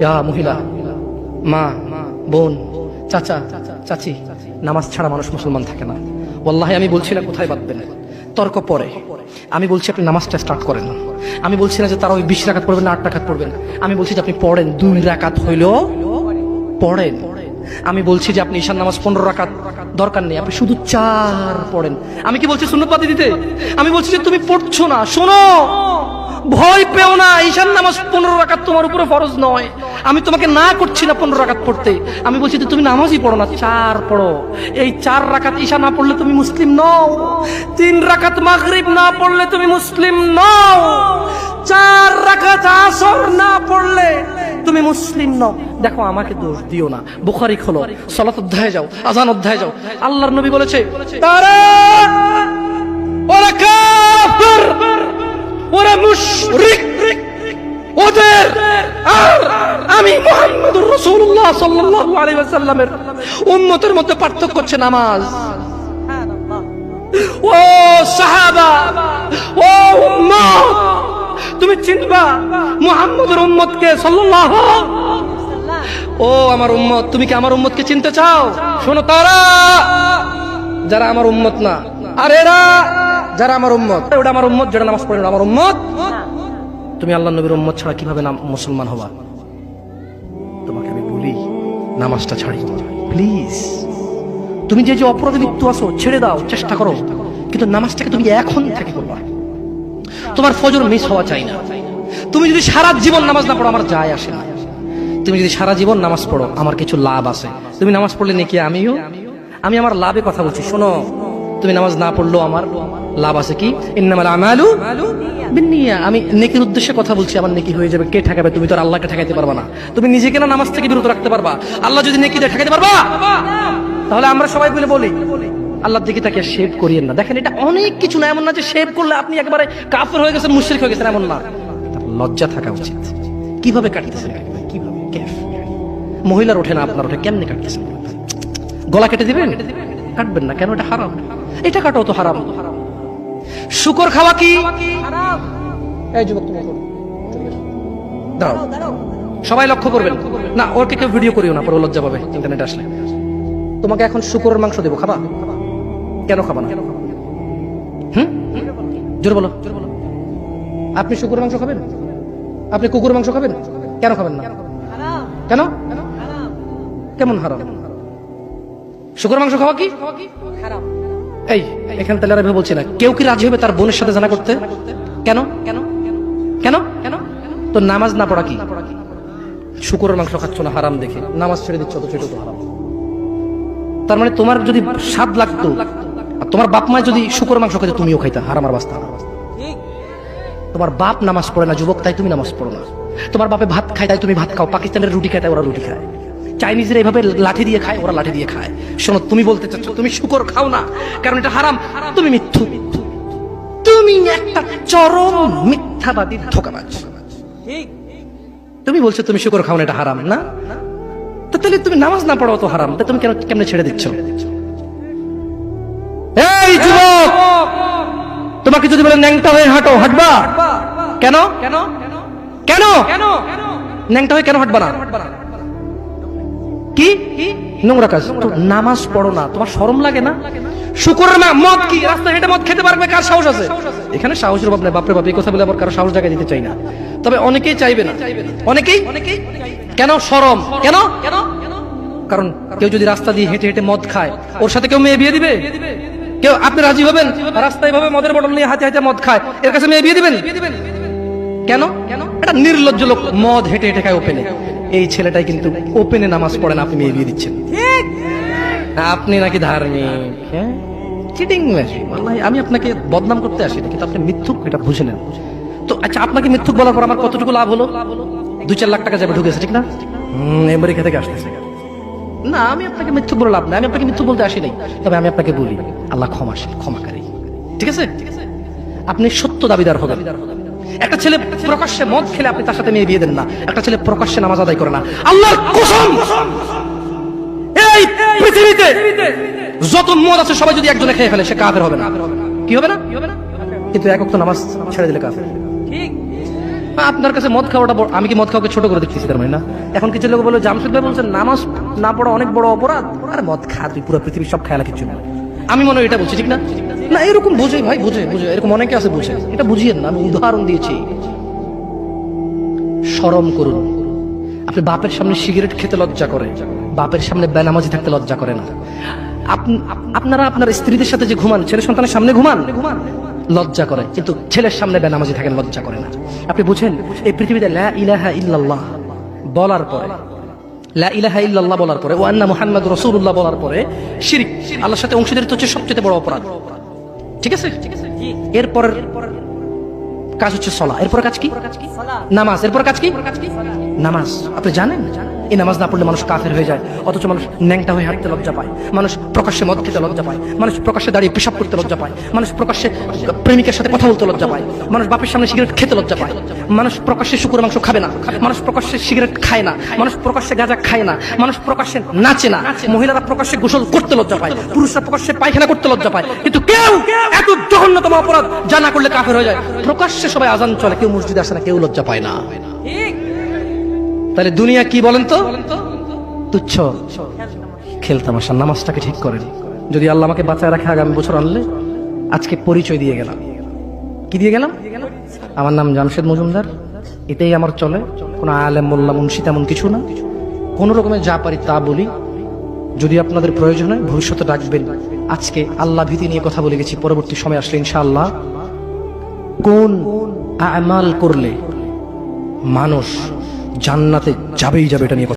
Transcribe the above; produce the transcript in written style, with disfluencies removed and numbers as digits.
ইয়া মহিলা, মা, বোন, চাচা, চাচি, নামাজ ছাড়া মানুষ মুসলমান থাকে না। ওয়াল্লাহি আমি বলছি না কোথায় বাঁধবেন, তর্ক পরে। আমি বলছি আপনি নামাজটা স্টার্ট করেন। আমি বলছি না যে তারা ওই 20 রাকাত পড়বেন না 8 রাকাত পড়বেন। আমি বলছি যে আপনি পড়েন, 2 রাকাত হইলেও পড়েন। আমি বলছি যে আপনি ঈশান নামাজ 15 রাকাত দরকার নেই, আপনি শুধু 4 পড়েন। আমি কি বলছি সুন্নত বাদ দিতে? আমি বলছি যে তুমি পড়ছো না, শোনো, ভয় পেও না, ঈশান নামাজ 15 রাকাত তোমার উপরে ফরজ নয়। আমি তোমাকে না করছি না 15 রাকাত পড়তে, আমি বলছি যে তুমি নামাজই পড়ো না, 4 পড়ো। এই 4 রাকাত ঈশা না পড়লে তুমি মুসলিম নও, 3 রাকাত মাগরিব না পড়লে তুমি মুসলিম নও, 4 রাকাত আসর না পড়লে তুমি মুসলিম নও। দেখো আমাকে দোষ দিও না, বুখারী খোলো, সালাত অধ্যায়ে যাও, আযান অধ্যায়ে যাও। আল্লাহর নবী বলেছে তারা ওরা কাফির, ওরা মুশরিক, ওদের আর আমি মুহাম্মদুর রাসূলুল্লাহ সাল্লাল্লাহু আলাইহি ওয়াসাল্লামের উম্মতের মধ্যে পার্থক্য হচ্ছে নামাজ। ও সাহাবা, ও উম্মত, তুমি চিনবা মুহাম্মদের উম্মতকে সাল্লাল্লাহু। ও আমার উম্মত, তুমি কি আমার উম্মতকে চিনতে চাও? শোনো, তারা যারা আমার উম্মত না, আর এরা যারা আমার উম্মত, ওটা আমার উম্মত যারা নামাজ পড়ে না আমার উম্মত। তুমি আল্লাহর নবীর উম্মত ছাড়া কিভাবে মুসলমান হবা? তোমাকে আমি বলি নামাজটা ছাড়ি প্লিজ। তুমি যে যে অপরাধে লিপ্ত আছো ছেড়ে দাও, চেষ্টা করো, কিন্তু নামাজটাকে তুমি এখন থেকে করবা। তোমার ফজর মিস হওয়া চাই না। তুমি যদি সারা জীবন নামাজ না পড়ো আমার যায় আসে না। তুমি যদি সারা জীবন নামাজ পড়ো আমার কিছু লাভ আছে। তুমি নামাজ পড়লে নাকি আমি আমার লাভে কথা বলছি। শোনো, তুমি নামাজ না পড়লেও আমার লাভ আছে। কি? ইন্নামাল আমালু বিন্নিয়া। আমি নেকির উদ্দেশ্যে কথা বলছি, আমার নেকি হয়ে যাবে। কে ঠেকাবে? তুমি তো আর আল্লাহকে ঠেকাইতে পারবা না। তুমি নিজেকে না নামাজ থেকে বিরত রাখতে পারবা, আল্লাহ যদি নেকি দিয়ে ঠেকাইতে পারবা? তাহলে আমরা সবাই মিলে বলি আল্লাহর দিকে তাকে শেভ করিয়েন না। দেখেন, এটা অনেক কিছু না, এমন না যে শেভ করলে আপনি একেবারে কাফের হয়ে গেছেন, মুশরিক হয়ে গেছেন, এমন না। লজ্জা থাকা উচিত। কিভাবে কাটতেছেন? কিভাবে? মহিলার ওঠে না, আপনার ওঠে, কেমনে কাটতেছেন? গলা কেটে দিবেন? কাটবেন না কেন? এটা হারাম। এটা কাটাও তো হারাম। শুকর খাওয়া কি হারাম? এই যুবক, তুমি দাঁড়াও, সবাই লক্ষ্য করবেন না, ওকে কেউ ভিডিও করিও না, পরে লজ্জা পাবে ইন্টারনেট আসলে। তোমাকে এখন শুকরের মাংস দেবো, খাবা? কেন খাবা না? জোরে বলো। আপনি শুকরের মাংস খাবেন? আপনি কুকুরের মাংস খাবেন? কেন খাবেন না? কেন? কেমন হারাম? শুকরের মাংস খাওয়া কি হারাম? এই এখানে তাহলে আমি বলছি না, কেউ কি রাজি হবে তার বোনের সাথে জানা করতে? কেন? কেন? কেন? কেন? তো নামাজ না পড়া কি? শুকরের মাংস খাচ্ছ না হারাম দেখে নামাজ ছেড়ে দিচ্ছ, তো সেটা তো হারাম। তার মানে তোমার যদি স্বাদ লাগতো আর তোমার বাপ মা যদি শুকরের মাংস খাইতে, তুমিও খাইতা, হারাম আর বাস্তা। তোমার বাপ নামাজ পড়ে না যুবক, তাই তুমি নামাজ পড়ো না। তোমার বাপে ভাত খায় তাই তুমি ভাত খাও। পাকিস্তানের রুটি খায় তাই ওরা রুটি খায়। চাইনিজরা এইভাবে লাঠি দিয়ে খায়, ওরা লাঠি দিয়ে খায়। শোনো, তুমি বলতে চাচ্ছ তুমি শুকর খাও না কারণ এটা হারাম, তুমি মিথ্যু। তুমি একটা চরম মিথ্যাবাদী, ধোঁকাবাজ। তুমি বলছো তুমি শুকর খাও না, এটা হারাম না? তো তাহলে তুমি নামাজ না পড়ো তো হারাম, তা তুমি কেমনে ছেড়ে দিচ্ছ? এই যুবক, তোমাকে যদি বলে ন্যাংটা হয়ে হাঁটো, হাঁটবা? কেন? কেন? কেন? ন্যাংটা হয়ে কেন হাঁটবা না? কি নোংরা কাজ? নামাজ পড়ো না, তোমার শরম লাগে না? শুকরের মদ কি রাস্তা হেঁটে মদ খেতে পারবে? কার সাহস আছে? এখানে সাহসের অভাব নেই, বাপরে বাপ। এই কথা বলে আবার কারো সাহস জায়গায় দিতে চাই না, তবে অনেকেই চাইবে না। অনেকেই কেন? শরম। কেন? কারণ কেউ যদি রাস্তা দিয়ে হেঁটে হেঁটে মদ খায়, ওর সাথে কেউ মেয়ে বিয়ে দিবে? কেউ? আপনি রাজি হবেন রাস্তায় ভাবে মদের বোতল নিয়ে হাতে হাতে মদ খায়, এর কাছে মেয়ে বিয়ে দিবেন? কেন? এটা নির্লজ্জ লোক মদ হেঁটে হেঁটে খায় ওপেনে। এই ছেলেটাই কিন্তু ওপেনে নামাজ পড়ে না, আপনি মেয়ে বিয়ে দিচ্ছেন। আপনি নাকি ধার্মিক? হ্যাঁ, চিটিং মেশিন। ওয়াল্লাহি আমি আপনাকে বদনাম করতে আসি না, কিন্তু আপনি মিথ্যুক, এটা বুঝে নেন। তো আচ্ছা, আপনাকে মিথ্যুক বলার পর আমার কতটুকু লাভ হলো? 2-4 লাখ টাকা যাবে ঢুকেছে, ঠিক না? আমেরিকা থেকে আসতেছে না। আমি আপনাকে মিথ্যুক বলে লাভ নাই, আমি আপনাকে মিথ্যুক বলতে আসি নাই। তবে আমি আপনাকে বলি আল্লাহ ক্ষমাশীল, ক্ষমাকারী, ঠিক আছে? আপনি সত্য দাবিদার হবেন। একটা ছেলে প্রকাশ্যে মদ খেলে আপনি তার সাথে মেয়ে বিয়ে দেন না। একটা ছেলে প্রকাশ্যে নামাজ আদায় করে না। আল্লাহর কসম, এই পৃথিবীতে যত মদ আছে সবাই যদি একজনে খেয়ে ফেলে, সে কাফের হবে না। কি হবে না? কিন্তু এক ওয়াক্ত নামাজ ছেড়ে দিলে কাফের। ঠিক। আপনার কাছে মদ খাওয়াটা আমি কি মদ খাওয়াকে ছোট করে দেখতেছি তার মানে না? এখন কিছু লোক বলে জামশেদ ভাই বলছেন নামাজ না পড়া অনেক বড় অপরাধ। আরে মদ খা তুই, পুরো পৃথিবীর সব খেয়ালা কিছু না। আমি মনে হয় এটা বলছি, ঠিক না? না এরকম বুঝে ভাই, বুঝে এরকম অনেকে আছে বুঝে, এটা বুঝিয়েন না। আমি উদাহরণ দিয়েছি। শরম করুন। আপনি বাপের সামনে সিগারেট খেতে লজ্জা করে, বাপের সামনে বেনামাজি থাকতে লজ্জা করে না। আপনারা আপনার স্ত্রীদের সাথে যে ঘুমান, ছেলে সন্তানের সামনে ঘুমান, লজ্জা করে, কিন্তু ছেলের সামনে বেনামাজি থাকেন, লজ্জা করে না। আপনি বুঝেন এই পৃথিবীতে লা ইলাহা ইল্লাল্লাহ বলার পরে, লা ইলাহা ইল্লাল্লাহ বলার পরে, ওয়া আন্না মুহাম্মাদুর রাসূলুল্লাহ বলার পরে শিরক, আল্লাহর সাথে অংশীদারিত্ব হচ্ছে সবচেয়ে বড় অপরাধ। ঠিক আছে? এরপর কাজ হচ্ছে সালাহ। এরপর কাজ কি? নামাজ। এরপর কাজ কি? নামাজ। আপনি জানেন এই নামাজ না পড়লে মানুষ কাফের হয়ে যায়, অথচ মানুষ ন্যাংটা হয়ে হাঁটতে লজ্জা পায়, মানুষ প্রকাশ্যে মদ খেতে লজ্জা পায়, মানুষ প্রকাশ্যে দাঁড়িয়ে পেশাব করতে লজ্জা পায়, মানুষ প্রকাশ্যে প্রেমিকের সাথে কথা বলতে লজ্জা পায়, মানুষ বাপের সামনে সিগারেট খেতে লজ্জা পায়, মানুষ প্রকাশ্যে শুকর মাংস খাবে না, মানুষ প্রকাশ্যে সিগারেট খায় না, মানুষ প্রকাশ্যে গাঁজা খায় না, মানুষ প্রকাশ্যে নাচে না, মহিলারা প্রকাশ্যে গোসল করতে লজ্জা পায়, পুরুষরা প্রকাশ্যে পায়খানা করতে লজ্জা পায়। কিন্তু কেউ এত জঘন্যতম অপরাধ যা না করলে কাফের হয়ে যায়, প্রকাশ্যে সবাই আজান চলে, কেউ মসজিদে আসে না, কেউ লজ্জা পায় না। তাহলে দুনিয়া কি বলেন তো? তুচ্ছ খেলতামাশা। নামাজটাকে ঠিক করেন। যদি আল্লাহ আমাকে বাঁচায় রাখে আগামী বছর আনলে, আজকে পরিচয় দিয়ে গেলাম। কি দিয়ে গেলাম? আমার নাম জামশেদ মজুমদার, এটাই আমার চলে। কোনো আলেম মোল্লা মুন্সি তেমন কিছু না, কোন রকমের যা পারি তা বলি। যদি আপনাদের প্রয়োজন হয় ভবিষ্যতে ডাকবেন। আজকে আল্লাহ ভীতি নিয়ে কথা বলে গেছি, পরবর্তী সময় আসলে ইনশাআল্লাহ কোন আমাল করলে মানুষ জান্নাতে যাবেই যাবে এটা নিয়ে